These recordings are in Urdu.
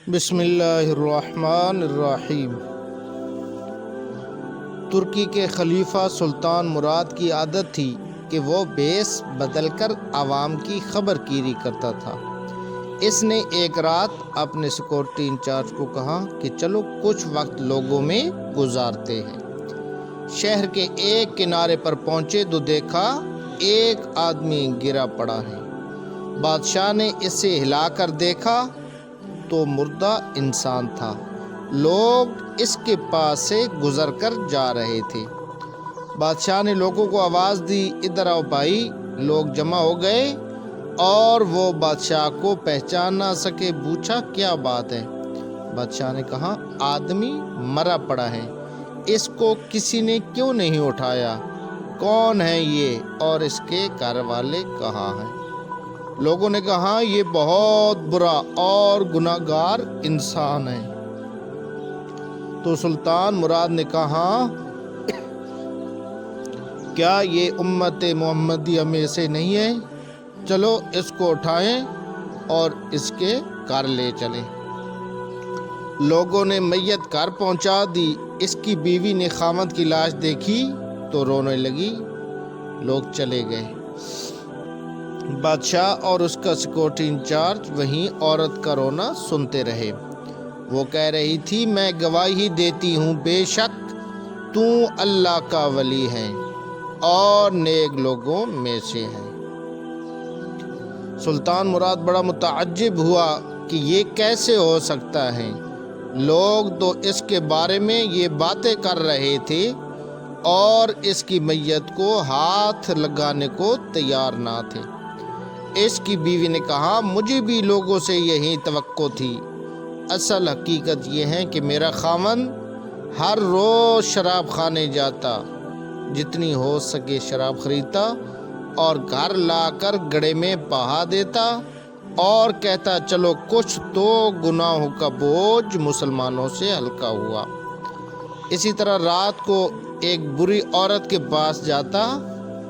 بسم اللہ الرحمن الرحیم۔ ترکی کے خلیفہ سلطان مراد کی عادت تھی کہ وہ بیس بدل کر عوام کی خبر گیری کرتا تھا۔ اس نے ایک رات اپنے سیکورٹی انچارج کو کہا کہ چلو کچھ وقت لوگوں میں گزارتے ہیں۔ شہر کے ایک کنارے پر پہنچے تو دیکھا ایک آدمی گرا پڑا ہے۔ بادشاہ نے اسے ہلا کر دیکھا تو مردہ انسان تھا۔ لوگ اس کے پاس سے گزر کر جا رہے تھے۔ بادشاہ نے لوگوں کو آواز دی، ادھر آؤ بھائی۔ لوگ جمع ہو گئے اور وہ بادشاہ کو پہچان نہ سکے۔ پوچھا کیا بات ہے؟ بادشاہ نے کہا آدمی مرا پڑا ہے، اس کو کسی نے کیوں نہیں اٹھایا؟ کون ہے یہ اور اس کے گھر والے کہاں ہیں؟ لوگوں نے کہا یہ بہت برا اور گناہ گار انسان ہے۔ تو سلطان مراد نے کہا کیا یہ امت محمدیہ میں سے نہیں ہے؟ چلو اس کو اٹھائیں اور اس کے گھر لے چلیں۔ لوگوں نے میت گھر پہنچا دی۔ اس کی بیوی نے خاوند کی لاش دیکھی تو رونے لگی۔ لوگ چلے گئے۔ بادشاہ اور اس کا سیکورٹی انچارج وہیں عورت کا رونا سنتے رہے۔ وہ کہہ رہی تھی میں گواہی دیتی ہوں بے شک تو اللہ کا ولی ہے اور نیک لوگوں میں سے ہے۔ سلطان مراد بڑا متعجب ہوا کہ یہ کیسے ہو سکتا ہے۔ لوگ تو اس کے بارے میں یہ باتیں کر رہے تھے اور اس کی میت کو ہاتھ لگانے کو تیار نہ تھے۔ اس کی بیوی نے کہا مجھے بھی لوگوں سے یہی توقع تھی۔ اصل حقیقت یہ ہے کہ میرا خاوند ہر روز شراب خانے جاتا، جتنی ہو سکے شراب خریدتا اور گھر لا کر گڑھے میں بہا دیتا اور کہتا چلو کچھ تو گناہوں کا بوجھ مسلمانوں سے ہلکا ہوا۔ اسی طرح رات کو ایک بری عورت کے پاس جاتا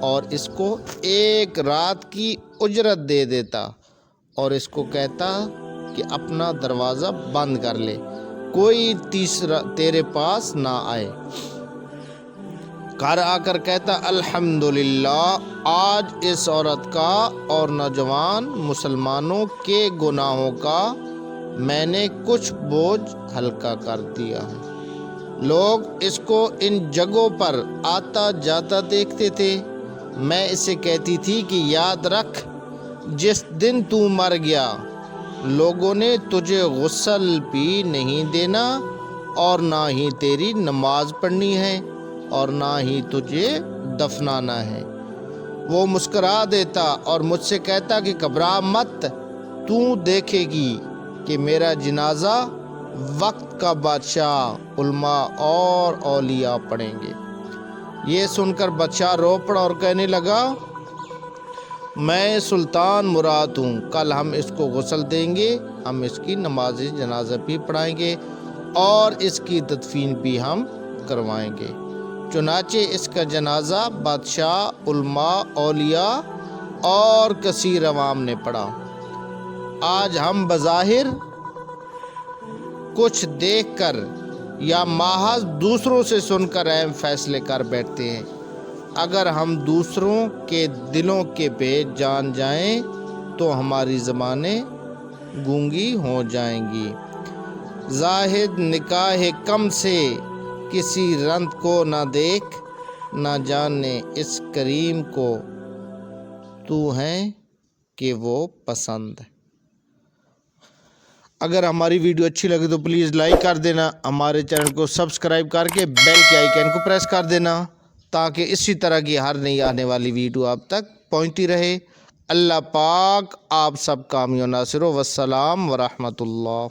اور اس کو ایک رات کی اجرت دے دیتا اور اس کو کہتا کہ اپنا دروازہ بند کر لے، کوئی تیسرا تیرے پاس نہ آئے۔ گھر آ کر کہتا الحمدللہ آج اس عورت کا اور نوجوان مسلمانوں کے گناہوں کا میں نے کچھ بوجھ ہلکا کر دیا ہے۔ لوگ اس کو ان جگہوں پر آتا جاتا دیکھتے تھے۔ میں اسے کہتی تھی کہ یاد رکھ جس دن تو مر گیا لوگوں نے تجھے غسل بھی نہیں دینا اور نہ ہی تیری نماز پڑھنی ہے اور نہ ہی تجھے دفنانا ہے۔ وہ مسکرا دیتا اور مجھ سے کہتا کہ گھبرا مت، تو دیکھے گی کہ میرا جنازہ وقت کا بادشاہ علماء اور اولیاء پڑھیں گے۔ یہ سن کر بادشاہ رو پڑا اور کہنے لگا میں سلطان مراد ہوں، کل ہم اس کو غسل دیں گے، ہم اس کی نماز جنازہ بھی پڑھائیں گے اور اس کی تدفین بھی ہم کروائیں گے۔ چنانچہ اس کا جنازہ بادشاہ، علماء، اولیاء اور کثیر عوام نے پڑھا۔ آج ہم بظاہر کچھ دیکھ کر یا محض دوسروں سے سن کر اہم فیصلے کر بیٹھتے ہیں۔ اگر ہم دوسروں کے دلوں کے بھید جان جائیں تو ہماری زبانیں گونگی ہو جائیں گی۔ زاہد نگاہ کم سے کسی رند کو نہ دیکھ، نہ جانے اس کریم کو تو ہے کہ وہ پسند۔ اگر ہماری ویڈیو اچھی لگے تو پلیز لائک کر دینا، ہمارے چینل کو سبسکرائب کر کے بیل کے آئیکن کو پریس کر دینا تاکہ اسی طرح کی ہر نئی آنے والی ویڈیو آپ تک پہنچتی رہے۔ اللہ پاک آپ سب کامیاب و ناصر و والسلام ورحمۃ اللہ۔